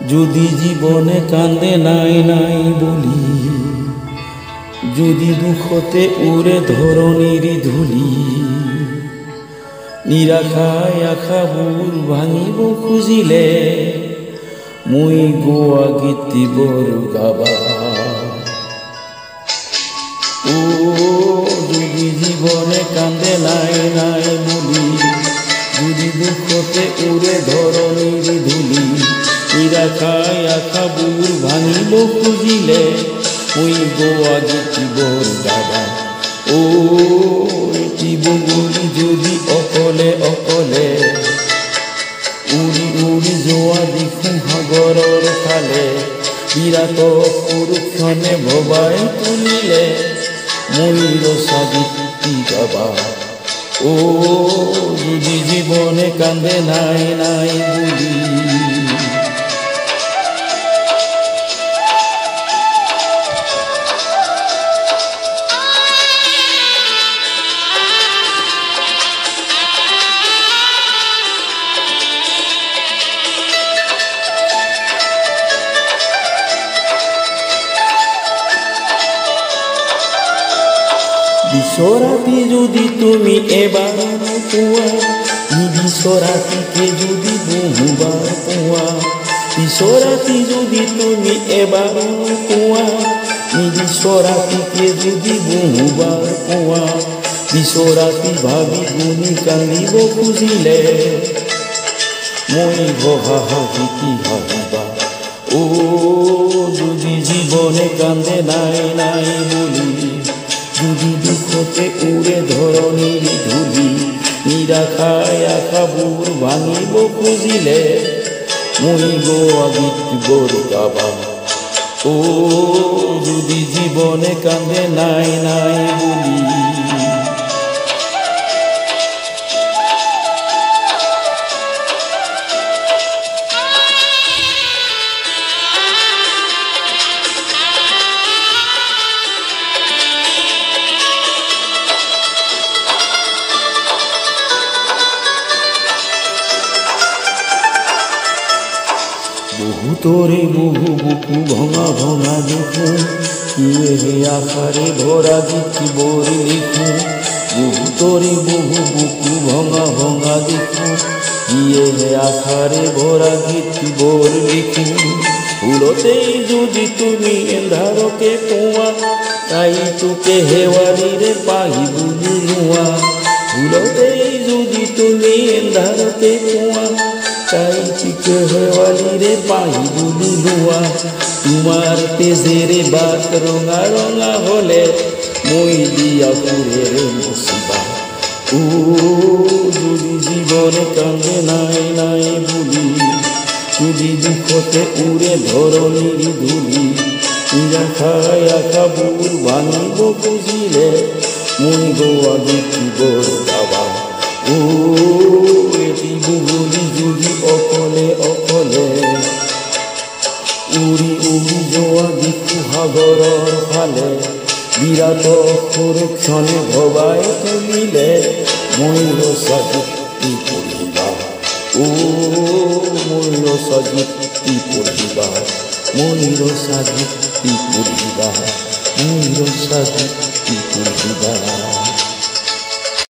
যদি জীবনে কান্দে নাই নাই বলি, যদি দুঃখতে উড়ে ধৰণীৰ ধুলি, নিৰাশায় আশা বুৰ ভাঙিব খুজিলে মই গোৱা গীতবোৰ গাবা। ও যদি জীবনে কান্দে নাই নাই বলি, যদি দুঃখতে উড়ে ধরণীর ধুলি, নিরাশায় আশা বুৰ ভাঙিব খুজিলে মই গোৱা গীতবোৰ গাবা। ও এটি বগলী যদি অকলে অকলে উৰি উৰি যোৱা দেখোঁ সাগৰৰ ফালে, বিৰাট সুৰক্ষণে ভবাই তুলিলে মই ৰচা গীতি গাবা। ও যদি জীবনে কান্দে নাই নাই বুলি। বিচৰাতি যদি তুমি এবাৰ নোপোৱা, বিচৰাতিকে যদি বহুবাৰ পোৱা, বিচৰাতি যদি তুমি এবাৰ নোপোৱা, বিচৰাতিকে যদি বহুবাৰ পোৱা, বিচৰাতি ভাবি গুণি কান্দিব খুজিলে মই ভবা হাঁহি কি ভাবিবা। ও যদি জীবনে কান্দে নাই নাই বলি, যদি দুঃখতে উড়ে ধরণীর ধুলি, নিরাশায় আশা বুৰ ভাঙিব খুজিলে মই গোৱা গীতবোৰ গাবা। ও যদি জীবনে কান্দে নাই নাই বলি। বহুতৰে বহু বুকু ভঙা ভঙা দেখোঁ, কিয়ে আশাৰে ভৰা গীতবোৰ লিখোঁ। বহুতৰে বহু বুকু ভঙা ভঙা দেখোঁ, কিয়ে আশাৰে ভৰা গীতবোৰ লিখোঁ। ফুলতেই যদি তুমি এন্ধাৰকে পোৱা, তাই তোকে শেৱালিৰে পাহি বুলি নোৱা। ফুলতেই যদি তুমি এন্ধাৰকে পোৱা, তাই তোকে শেৱালিৰে পাহি বুলি নোৱা। তোমাৰ তেজেৰে বাট ৰঙা ৰঙা হলে মই দিয়া ফুৰেৰে মচিবা। ও যদি জীবনে কান্দে নাই নাই বুলি, যদি দুঃখতে উড়ে ধরণীর ধুলি, নিরাশায় আশা বুৰ ভাঙিব খুজিলে মই গোৱা গীতবোৰ গাবা। ও এটি বগলী যদি অকলে অকলে উৰি উৰি যোৱা দেখোঁ সাগৰৰ ফালে, বিৰাট সুৰক্ষণে ভবাই তুলিলে মই ৰচা গীতি পঢ়িবা। ও মই ৰচা গীতি পঢ়িবা, মই ৰচা গীতি পঢ়িবা, মই ৰচা গীতি পঢ়িবা।